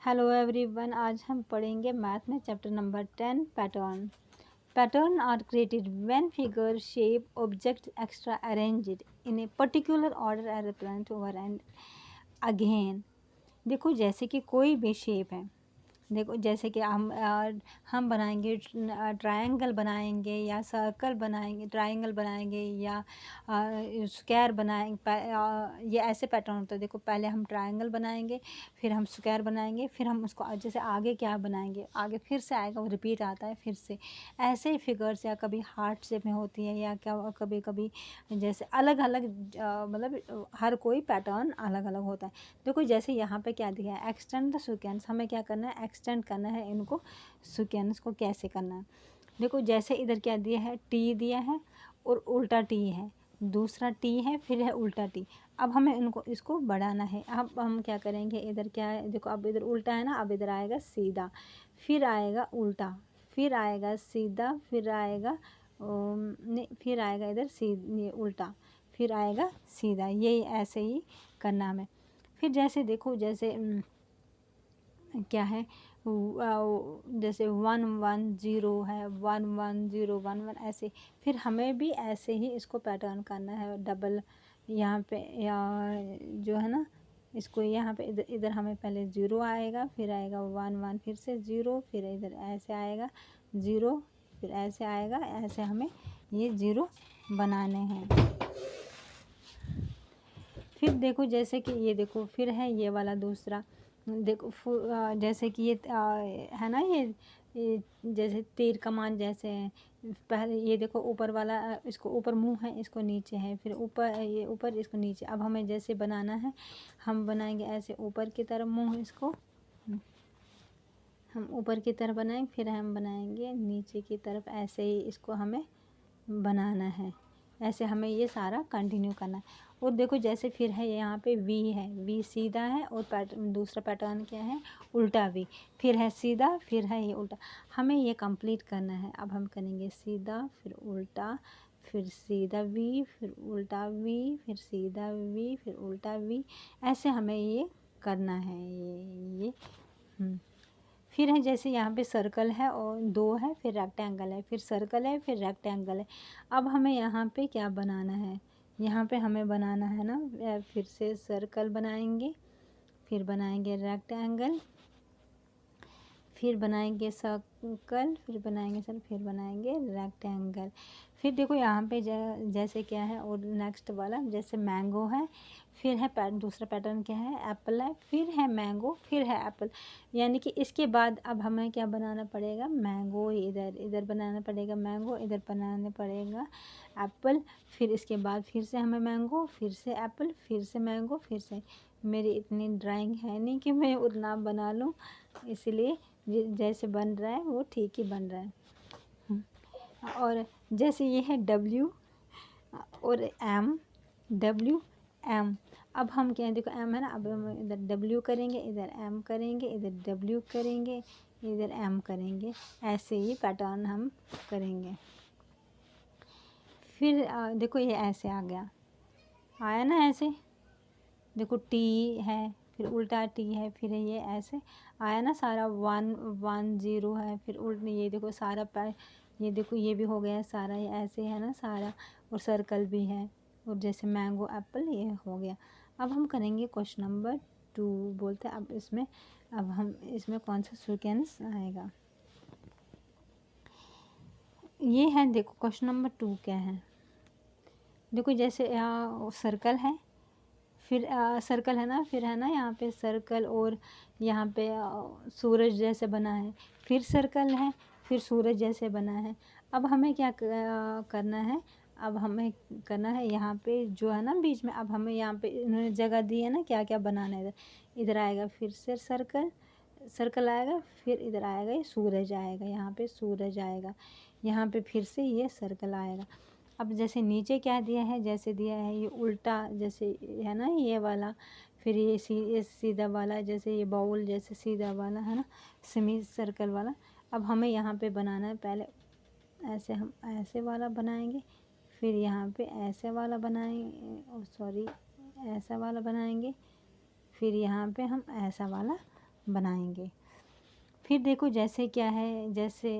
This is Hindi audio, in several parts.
हेलो एवरीवन, आज हम पढ़ेंगे मैथ में chapter number 10 pattern. Pattern are created when figure shape object extra arranged in a particular order as represent over and again. देखो जैसे कि कोई भी शेप है, देखो जैसे कि हम बनाएंगे ट्रायंगल बनाएंगे या सर्कल बनाएंगे, ट्रायंगल बनाएंगे या स्क्वायर बनाएंगे। ये ऐसे पैटर्न होता है। देखो पहले हम ट्रायंगल बनाएंगे, फिर हम स्क्वायर बनाएंगे, फिर हम उसको जैसे आगे क्या बनाएंगे, आगे फिर से आएगा, वो रिपीट आता है फिर से। ऐसे ही फिगर्स या कभी हार्ट शेप में होती है या क्या कभी कभी जैसे अलग अलग मतलब हर कोई पैटर्न अलग अलग होता है। देखो जैसे यहाँ पे क्या दिया है, एक्सटेंड द सीक्वेंस। हमें क्या करना है, एक्सटेंड करना है इनको, सीक्वेंस को कैसे करना है। देखो जैसे इधर क्या दिया है, टी दिया है और उल्टा टी है, दूसरा टी है, फिर है उल्टा टी। अब हमें इनको इसको बढ़ाना है। अब हम क्या करेंगे, इधर क्या है, देखो अब इधर उल्टा है ना, अब इधर आएगा सीधा, फिर आएगा उल्टा, फिर आएगा सीधा, फिर आएगा नहीं, फिर आएगा इधर ये उल्टा, फिर आएगा सीधा। यही ऐसे ही करना हमें। फिर जैसे देखो जैसे क्या है, जैसे 1 1 0 है, 1 1 0 1 1 ऐसे। फिर हमें भी ऐसे ही इसको पैटर्न करना है। डबल यहाँ पे या जो है ना, इसको यहाँ पे इधर इधर हमें पहले 0 आएगा, फिर आएगा 1 1, फिर से 0, फिर इधर ऐसे आएगा 0, फिर ऐसे आएगा, ऐसे हमें ये 0 बनाने हैं। फिर देखो जैसे कि ये देखो, फिर है ये वाला दूसरा। देखो जैसे कि ये है ना, ये जैसे तीर कमान जैसे है। पहले ये देखो ऊपर वाला, इसको ऊपर मुंह है, इसको नीचे है, फिर ऊपर ये ऊपर, इसको नीचे। अब हमें जैसे बनाना है, हम बनाएंगे ऐसे ऊपर की तरफ मुंह, इसको हम ऊपर की तरफ बनाएंगे, फिर हम बनाएंगे नीचे की तरफ, ऐसे ही इसको हमें बनाना है। ऐसे हमें ये सारा कंटिन्यू करना है। और देखो जैसे फिर है यहाँ पे वी है, वी सीधा है और पैटर्न दूसरा पैटर्न क्या है, उल्टा वी, फिर है सीधा, फिर है ये उल्टा। हमें ये कंप्लीट करना है। अब हम करेंगे सीधा, फिर उल्टा, फिर सीधा वी, फिर उल्टा वी, फिर सीधा वी, फिर उल्टा वी। ऐसे हमें ये करना है। ये फिर है जैसे यहाँ पे सर्कल है और 2 है, फिर रेक्टेंगल है, फिर सर्कल है, फिर रेक्टेंगल है। अब हमें यहाँ पे क्या बनाना है, यहाँ पे हमें बनाना है ना, फिर से सर्कल बनाएंगे, फिर बनाएंगे रेक्टेंगल, फिर बनाएंगे सर्कल, फिर बनाएंगे सर, फिर बनाएंगे रेक्टेंगल। फिर देखो यहाँ पे जैसे क्या है, और नेक्स्ट वाला जैसे मैंगो है, फिर है दूसरा पैटर्न क्या है, एप्पल है, फिर है मैंगो, फिर है एप्पल। यानी कि इसके बाद अब हमें क्या बनाना पड़ेगा, मैंगो, इधर इधर बनाना पड़ेगा मैंगो, इधर बनाना पड़ेगा एप्पल। फिर इसके बाद फिर से हमें मैंगो, फिर से एप्पल, फिर से मैंगो, फिर से। मेरी इतनी ड्राइंग है नहीं कि मैं उतना बना लूँ, इसलिए जैसे बन रहा है वो ठीक ही बन रहा है। और जैसे ये है डब्ल्यू और एम, डब्ल्यू एम। अब हम क्या है, देखो एम है ना, अब हम इधर डब्ल्यू करेंगे, इधर एम करेंगे, इधर डब्ल्यू करेंगे, इधर एम करेंगे। ऐसे ही पैटर्न हम करेंगे। फिर देखो ये ऐसे आ गया, आया ना ऐसे। देखो टी है, फिर उल्टा टी है, फिर ये ऐसे आया ना सारा। 1 1 0 है, फिर उल्ट ये देखो सारा ये देखो ये भी हो गया सारा, ये ऐसे है ना सारा। और सर्कल भी है, और जैसे मैंगो एप्पल ये हो गया। अब हम करेंगे क्वेश्चन नंबर 2 बोलते हैं। अब हम इसमें कौन सा सीक्वेंस आएगा, ये है। देखो क्वेश्चन नंबर 2 क्या है, देखो जैसे यहाँ सर्कल है, फिर सर्कल है ना, फिर है ना यहाँ पे सर्कल, और यहाँ पे सूरज जैसे बना है, फिर सर्कल है, फिर सूरज जैसे बना है। अब हमें क्या करना है, अब हमें करना है यहाँ पे जो है ना बीच में। अब हमें यहाँ पे इन्होंने जगह दी है ना, क्या क्या बनाना है। इधर इधर आएगा, फिर से सर्कल, सर्कल आएगा, फिर इधर आएगा ये सूरज आएगा, यहाँ पे सूरज आएगा, यहाँ पे फिर से ये सर्कल आएगा। अब जैसे नीचे क्या दिया है, जैसे दिया है ये उल्टा जैसे है ना ये वाला, फिर ये सीधा वाला, जैसे ये बाउल जैसे सीधा वाला है ना, सेमी सर्कल वाला। अब हमें यहाँ पे बनाना है, पहले ऐसे हम ऐसे वाला बनाएंगे, फिर यहाँ पे ऐसे वाला बनाएंगे, सॉरी ऐसा वाला बनाएंगे, फिर यहाँ पे हम ऐसा वाला बनाएंगे। फिर देखो जैसे क्या है, जैसे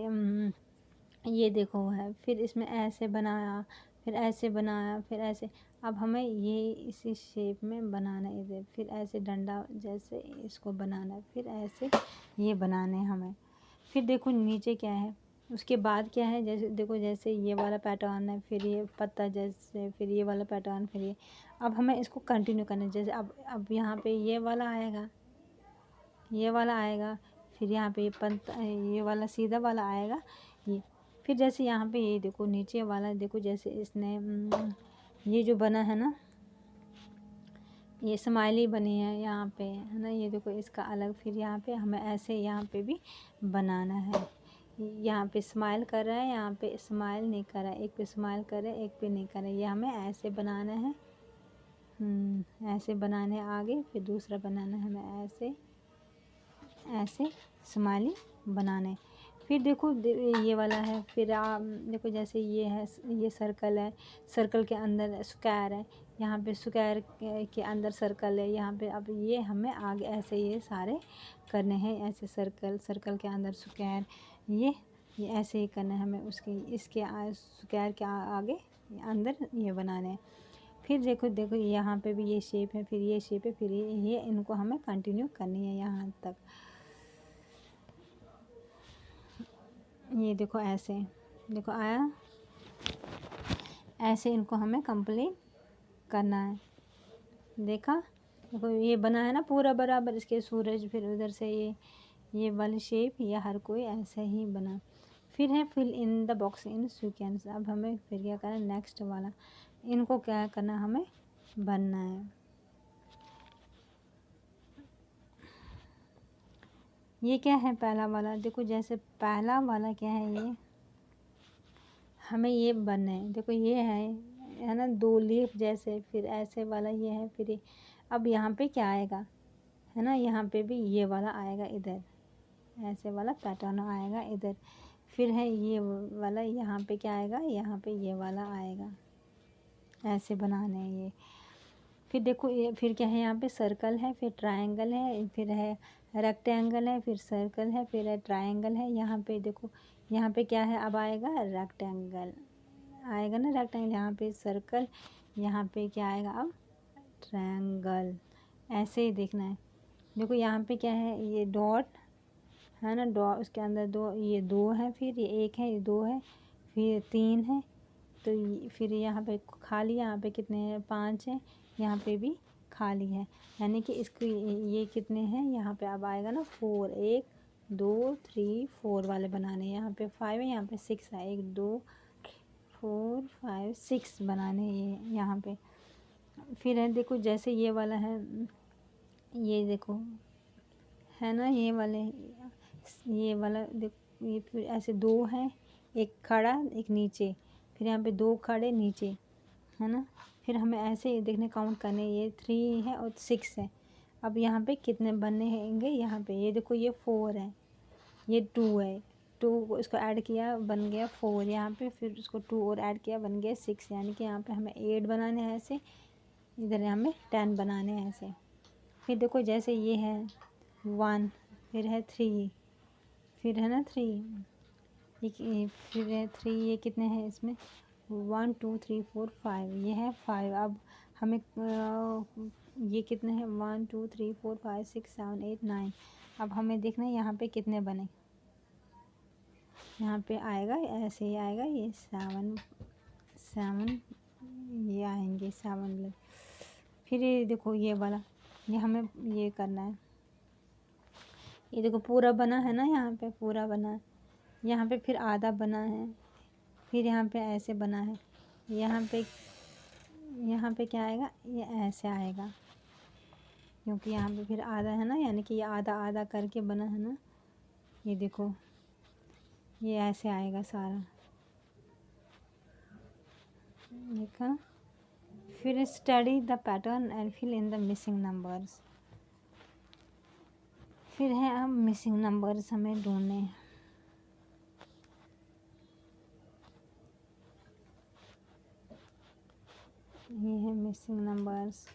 ये देखो है, फिर इसमें ऐसे बनाया, फिर ऐसे बनाया, फिर ऐसे। अब हमें ये इसी शेप में बनाना है इधर, फिर ऐसे डंडा जैसे इसको बनाना है, फिर ऐसे ये बनाने हैं हमें। फिर देखो नीचे क्या है, उसके बाद क्या है, जैसे देखो जैसे ये वाला पैटर्न है, फिर ये पत्ता जैसे, फिर ये वाला पैटर्न, फिर ये। अब हमें इसको कंटिन्यू करना है। जैसे अब यहाँ पे ये वाला आएगा, ये वाला आएगा, फिर यहाँ पे ये वाला सीधा वाला आएगा ये। फिर जैसे यहाँ पे ये देखो नीचे वाला, देखो जैसे इसने ये जो बना है ना, ये स्माइली बनी है यहाँ पे, है ना, ये देखो इसका अलग। फिर यहाँ पे हमें ऐसे यहाँ पे भी बनाना है। यहाँ पे स्माइल कर रहा है, यहाँ पे स्माइल नहीं कर रहा है, एक पे स्माइल कर रहा है, एक पे नहीं कर रहा है। ये हमें ऐसे बनाना है, ऐसे बनाने हैं आगे, फिर दूसरा बनाना है हमें ऐसे, ऐसे स्माइली बनाने। फिर देखो ये वाला है, फिर देखो जैसे ये है, ये सर्कल है, सर्कल के अंदर स्क्वायर है, यहाँ पे स्क्वायर के अंदर सर्कल है, यहाँ पे। अब ये हमें आगे ऐसे ये सारे करने हैं, ऐसे सर्कल, सर्कल के अंदर स्क्वायर, ये ऐसे ही करना है हमें। उसके इसके स्क्वायर के आगे अंदर ये बनाने हैं। फिर देखो देखो यहाँ पे भी ये शेप है, फिर ये शेप है, फिर ये इनको हमें कंटिन्यू करनी है यहाँ तक। ये देखो ऐसे, देखो आया, ऐसे इनको हमें कंप्लीट करना है। देखा, देखो ये बना है ना पूरा बराबर, इसके सूरज, फिर उधर से ये वाली शेप, ये हर कोई ऐसे ही बना। फिर है fill in the box in sequence. अब हमें फिर क्या करना है, नेक्स्ट वाला, इनको क्या करना, हमें बनना है। ये क्या है पहला वाला, देखो जैसे पहला वाला क्या है, ये हमें ये बनना है। देखो ये है ना, दो लीफ जैसे, फिर ऐसे वाला ये है, फिर ये। अब यहाँ पे क्या आएगा, है ना, यहाँ पे भी ये वाला आएगा इधर, ऐसे वाला पैटर्न आएगा इधर। फिर है ये वाला, यहाँ पे क्या आएगा, यहाँ पे ये वाला आएगा। ऐसे बनाने हैं ये। फिर देखो ये, फिर क्या है, यहाँ पे सर्कल है, फिर ट्रायंगल है, फिर है रेक्टेंगल है, फिर सर्कल है, फिर है ट्रायंगल है। यहाँ पे देखो, यहाँ पे क्या है, अब आएगा रेक्टेंगल, आएगा ना रेक्टेंगल। यहाँ पे सर्कल, यहाँ पे क्या आएगा अब, ट्रायंगल। ऐसे ही देखना है। देखो यहाँ पे क्या है, ये डॉट है ना, डॉट, उसके अंदर दो, ये दो है, फिर ये एक है, ये दो है, फिर तीन है, तो फिर यहाँ पे खाली, यहाँ पे कितने हैं, 5 हैं, यहाँ पे भी खाली है। यानी कि इसको ये कितने हैं, यहाँ पे अब आएगा ना 4, 1 2 3 4 वाले बनाने हैं। यहाँ पे 5 है, यहाँ पे 6 है, 1 2 4 5 6 बनाने ये यहाँ पे। फिर है देखो जैसे ये वाला है, ये देखो है ना, ये वाले, ये वाला देखो, ये फिर ऐसे दो हैं, एक खड़ा एक नीचे, फिर यहाँ पे दो खड़े नीचे, है ना। फिर हमें ऐसे देखने काउंट करने, ये 3 है और 6 है। अब यहाँ पे कितने बनने होंगे, यहाँ पे ये देखो ये 4 है, ये 2 है, 2 इसको ऐड किया बन गया 4 यहाँ पे, फिर उसको 2 और ऐड किया बन गया 6। यानी कि यहाँ पे हमें 8 बनाने हैं ऐसे, इधर हमें 10 बनाने हैं ऐसे। फिर देखो जैसे ये है 1, फिर है 3, फिर है ना 3, फिर है 3, ये कितने हैं इसमें, 1 2 3 4 5, ये है 5। अब हमें ये कितने हैं, 1 2 3 4 5 6 7 8 9। अब हमें देखना है यहाँ पे कितने बने, यहाँ पे आएगा ऐसे ही आएगा, ये 7 7 ये आएंगे 7। फिर ये देखो ये वाला, ये हमें ये करना है। ये देखो पूरा बना है ना, यहाँ पे पूरा बना है, यहाँ पे फिर आधा बना है, फिर यहाँ पे ऐसे बना है, यहाँ पे क्या आएगा, ये ऐसे आएगा, क्योंकि यहाँ पे फिर आधा है ना, यानी कि ये आधा आधा करके बना है ना। ये देखो ये ऐसे आएगा सारा, देखा। फिर study the pattern and fill in the missing numbers. फिर है अब मिसिंग नंबर्स हमें ढूंढने हैं। ये है मिसिंग नंबर्स।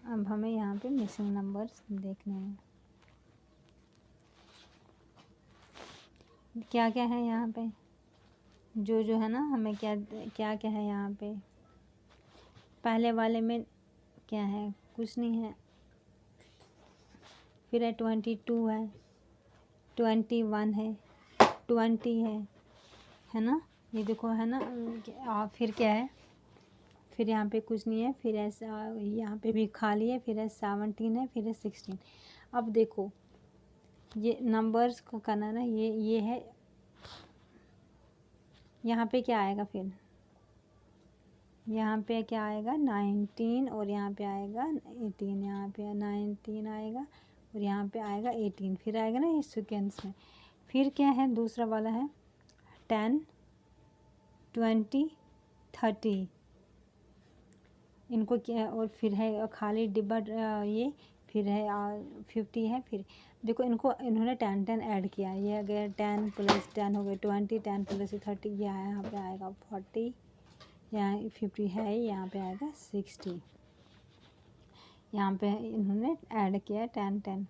अब हमें यहाँ पे मिसिंग नंबर्स देखने हैं। क्या क्या है यहाँ पे, जो है ना, हमें क्या क्या क्या है यहाँ पे। पहले वाले में क्या है, कुछ नहीं है। फिर है 22 है, 21 है, 20 है ना, ये देखो है ना। फिर क्या है, फिर यहाँ पे कुछ नहीं है, फिर ऐसा यहाँ पे भी खाली है, फिर है 17 है, फिर है 16। अब देखो ये नंबर्स को करना ना, ये है, यहाँ पे क्या आएगा, फिर यहाँ पे क्या आएगा 19, और यहाँ पे आएगा 18, यहाँ पे 19 आएगा और यहाँ पे आएगा 18, फिर आएगा ना इस सीक्वेंस में। फिर क्या है, दूसरा वाला है 10, 20, 30, इनको क्या है, और फिर है खाली डिब्बा ये, फिर है 50 है। फिर देखो इनको इन्होंने 10 ऐड किया, ये अगर 10 + 10 हो गए 20, 10 + 30, ये यहाँ पे आएगा 40, यहाँ 50 है, यहाँ पे आएगा 60। यहाँ पे इन्होंने ऐड किया 10 10,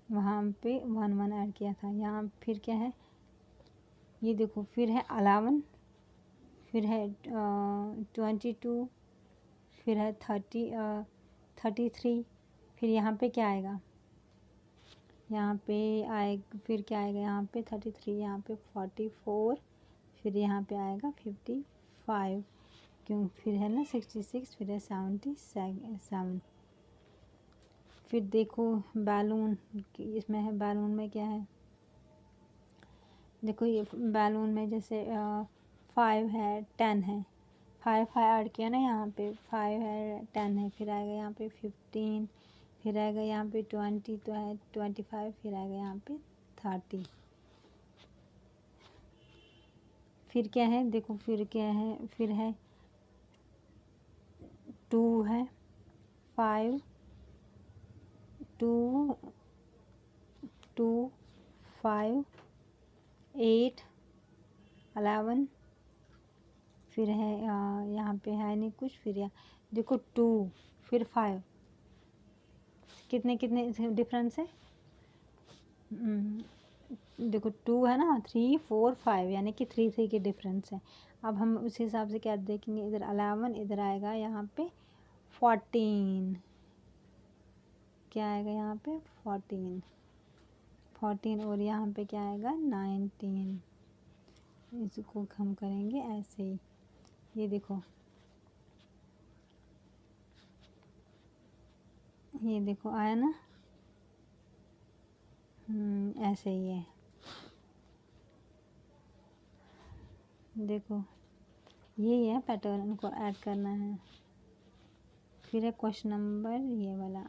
वहाँ पे 1 1 ऐड किया था। यहाँ फिर क्या है, ये देखो फिर है 11, फिर है 22, फिर है 33, फिर यहाँ पे क्या आएगा, यहाँ पे फिर क्या आएगा, यहाँ पे 33, यहाँ पे 44, फिर यहाँ पे आएगा 55, क्यों, फिर है ना 66, फिर है 77। फिर देखो बैलून, इसमें है बैलून में क्या है, देखो ये बैलून में जैसे 5 है, 10 है, 5 ऐड किया ना, यहाँ पे 5 है, 10 है, फिर आएगा यहाँ पे 15, फिर आएगा यहाँ पे 20 तो है 25, फिर आएगा यहाँ पे 30। फिर क्या है, देखो फिर क्या है, फिर है 2 है, 5, 2, 2, 5, 8, 11, फिर है यहाँ पे है नहीं कुछ, फिर देखो 2, फिर 5, कितने कितने डिफरेंस है, देखो 2 है ना, 3, 4, 5, यानी कि 3 3 के डिफरेंस है। अब हम उस हिसाब से क्या देखेंगे, इधर 11, इधर आएगा यहाँ पे 14, क्या आएगा यहाँ पे 14, 14, और यहाँ पे क्या आएगा 19। इसको हम करेंगे ऐसे ही, ये देखो, ये देखो आया ना, ऐसे ही है, देखो यही है पैटर्न, इनको ऐड करना है। फिर है क्वेश्चन नंबर ये वाला,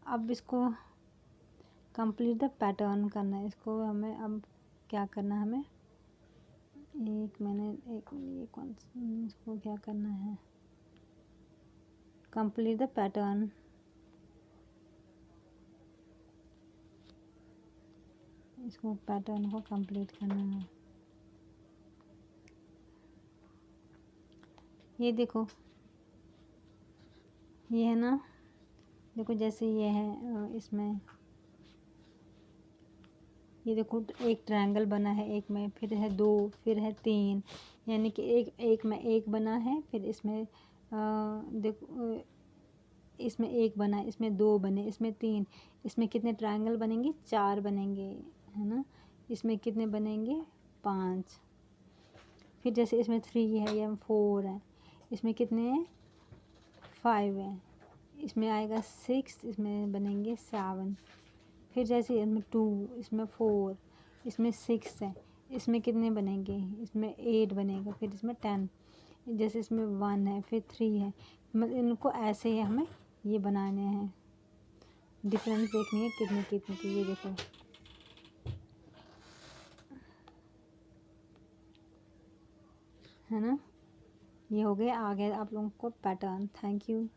अब इसको कंप्लीट द पैटर्न करना है, इसको हमें अब क्या करना है, हमें ये कौन इसको क्या करना है, कंप्लीट द पैटर्न, इसको पैटर्न को कंप्लीट करना है। ये देखो ये है ना, देखो जैसे ये है इसमें, ये देखो एक ट्रायंगल बना है एक में, फिर है 2, फिर है 3, यानी कि एक में एक बना है, फिर इसमें देखो इसमें एक बना है, इसमें 2 बने, इसमें 3, इसमें कितने ट्रायंगल बनेंगे, 4 बनेंगे, है ना। इसमें कितने बनेंगे, 5। फिर जैसे इसमें 3 है या 4 है, इसमें कितने हैं, 5 है, इसमें आएगा 6, इसमें बनेंगे 7। फिर जैसे इसमें 2, इसमें 4, इसमें 6 है, इसमें कितने बनेंगे, इसमें 8 बनेगा, फिर इसमें 10, जैसे इसमें 1 है, फिर 3 है, मतलब इनको ऐसे ही हमें ये बनाने हैं, डिफरेंस देखनी है कितने कितने की। ये देखो है ना, ये हो गए, आ गए आप लोगों को पैटर्न। Thank you.